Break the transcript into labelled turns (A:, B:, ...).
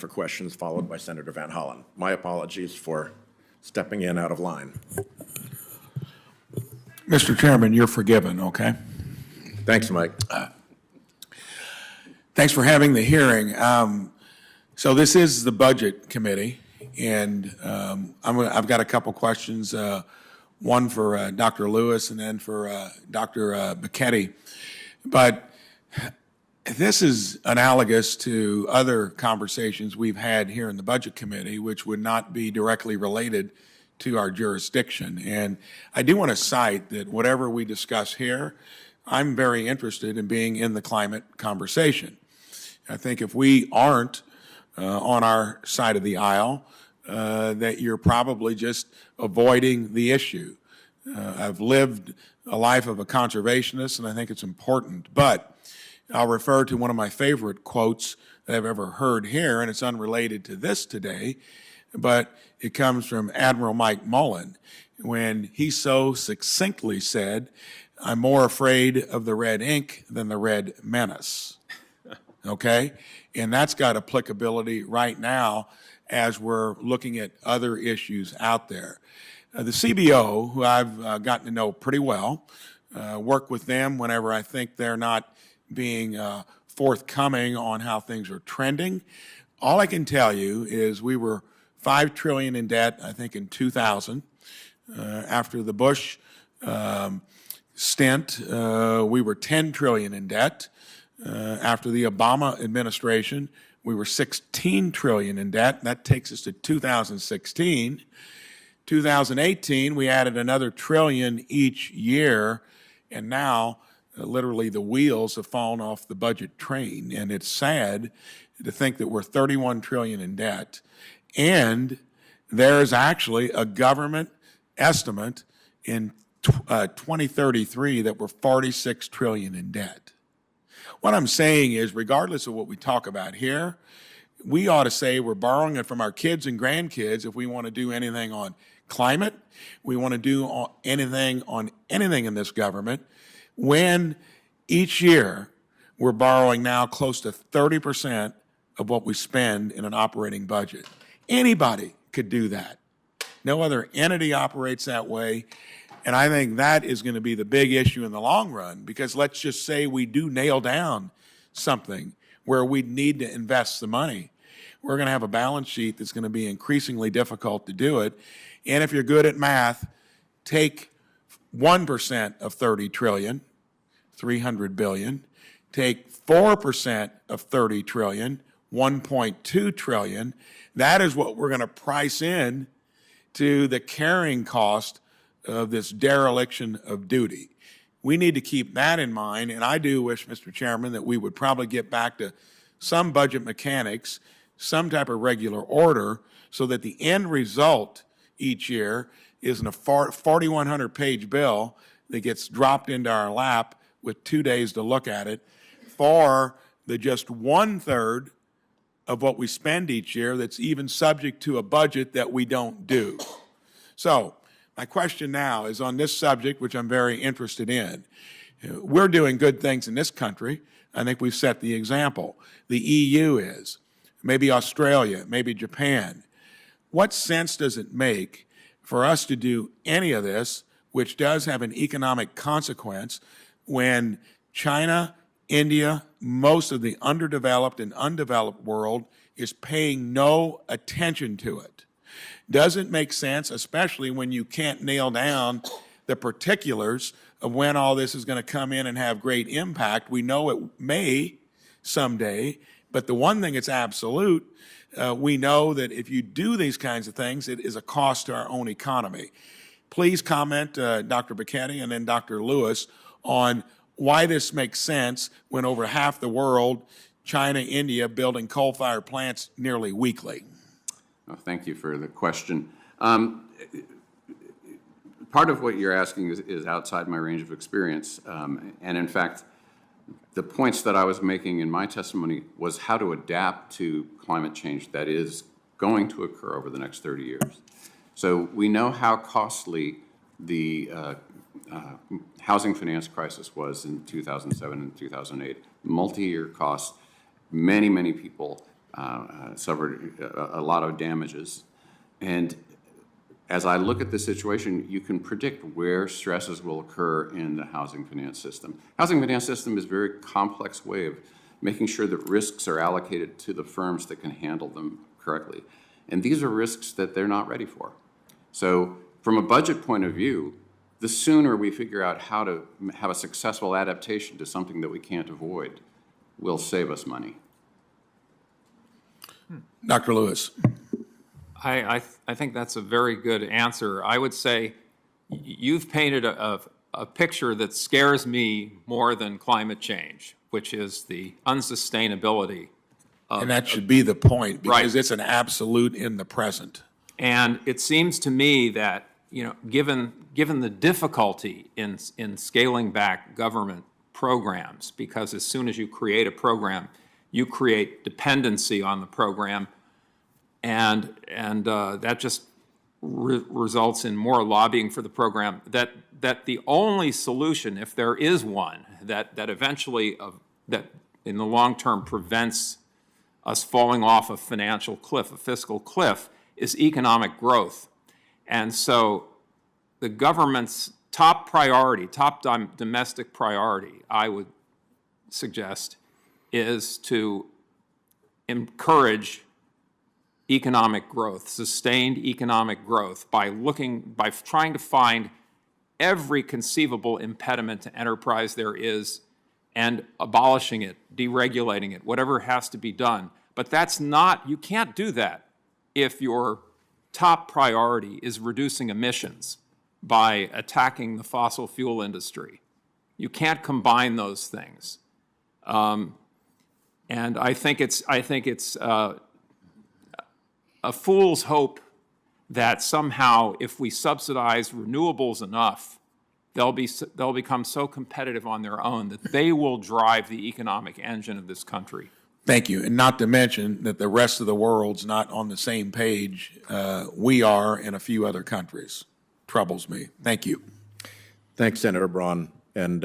A: for questions, followed by Senator Van Hollen. My apologies for stepping in out of line.
B: Mr. Chairman, you're forgiven, okay?
A: Thanks, Mike.
B: Thanks for having the hearing. So this is the Budget Committee, and I've got a couple questions, one for Dr. Lewis and then for Dr. Becchetti. But this is analogous to other conversations we've had here in the Budget Committee, which would not be directly related to our jurisdiction. And I do want to cite that whatever we discuss here, I'm very interested in being in the climate conversation. I think if we aren't on our side of the aisle, that you're probably just avoiding the issue. I've lived a life of a conservationist, and I think it's important. But I'll refer to one of my favorite quotes that I've ever heard here, and it's unrelated to this today, but it comes from Admiral Mike Mullen when he so succinctly said, "I'm more afraid of the red ink than the red menace." Okay? And that's got applicability right now as we're looking at other issues out there. The CBO, who I've gotten to know pretty well, work with them whenever I think they're not being forthcoming on how things are trending. All I can tell you is we were $5 trillion in debt, I think, in 2000. After the Bush stint, we were $10 trillion in debt. After the Obama administration, we were $16 trillion in debt. That takes us to 2016. 2018, we added another trillion each year, and now literally the wheels have fallen off the budget train. And it's sad to think that we're $31 trillion in debt, and there's actually a government estimate in 2033 that we're $46 trillion in debt. What I'm saying is, regardless of what we talk about here, we ought to say we're borrowing it from our kids and grandkids if we want to do anything on climate, we want to do anything on anything in this government, when each year we're borrowing now close to 30% of what we spend in an operating budget. Anybody could do that. No other entity operates that way. And I think that is going to be the big issue in the long run, because let's just say we do nail down something where we need to invest the money. We're going to have a balance sheet that's going to be increasingly difficult to do it. And if you're good at math, take 1% of 30 trillion, 300 billion, take 4% of 30 trillion, 1.2 trillion. That is what we're going to price in to the carrying cost of this dereliction of duty. We need to keep that in mind, and I do wish, Mr. Chairman, that we would probably get back to some budget mechanics, some type of regular order, so that the end result each year isn't a 4,100-page bill that gets dropped into our lap with 2 days to look at it, for the just 1/3 of what we spend each year that's even subject to a budget that we don't do. So my question now is on this subject, which I'm very interested in. We're doing good things in this country. I think we've set the example. The EU is, maybe Australia, maybe Japan. What sense does it make for us to do any of this, which does have an economic consequence, when China, India, most of the underdeveloped and undeveloped world is paying no attention to it? Does it make sense, especially when you can't nail down the particulars of when all this is going to come in and have great impact? We know it may someday, but the one thing that's absolute, we know that if you do these kinds of things, it is a cost to our own economy. Please comment, Dr. Becchetti and then Dr. Lewis, on why this makes sense when over half the world, China, India, building coal-fired plants nearly weekly.
C: Oh, thank you for the question. Part of what you're asking is outside my range of experience. And in fact, the points that I was making in my testimony was how to adapt to climate change that is going to occur over the next 30 years. So we know how costly the housing finance crisis was in 2007 and 2008. Multi-year costs, many, many people suffered a lot of damages. And as I look at the situation, you can predict where stresses will occur in the housing finance system. Housing finance system is a very complex way of making sure that risks are allocated to the firms that can handle them correctly. And these are risks that they're not ready for. So from a budget point of view, the sooner we figure out how to have a successful adaptation to something that we can't avoid will save us money.
B: Dr. Lewis.
D: I think that's a very good answer. I would say you've painted a picture that scares me more than climate change, which is the unsustainability.
B: And that should be the point, because
D: Right.
B: it's an absolute in the present.
D: And it seems to me that, given the difficulty in scaling back government programs, because as soon as you create a program, you create dependency on the program, and that just results in more lobbying for the program. That the only solution, if there is one, that eventually that in the long term prevents us falling off a financial cliff, a fiscal cliff, is economic growth. And so the government's top priority, domestic priority, I would suggest, is to encourage economic growth, sustained economic growth, by trying to find every conceivable impediment to enterprise there is and abolishing it, deregulating it, whatever has to be done. But you can't do that if your top priority is reducing emissions by attacking the fossil fuel industry. You can't combine those things. And I think it's a fool's hope that somehow, if we subsidize renewables enough, they'll become so competitive on their own that they will drive the economic engine of this country.
B: Thank you. And not to mention that the rest of the world's not on the same page we are in a few other countries. Troubles me. Thank you.
A: Thanks, Senator Braun. And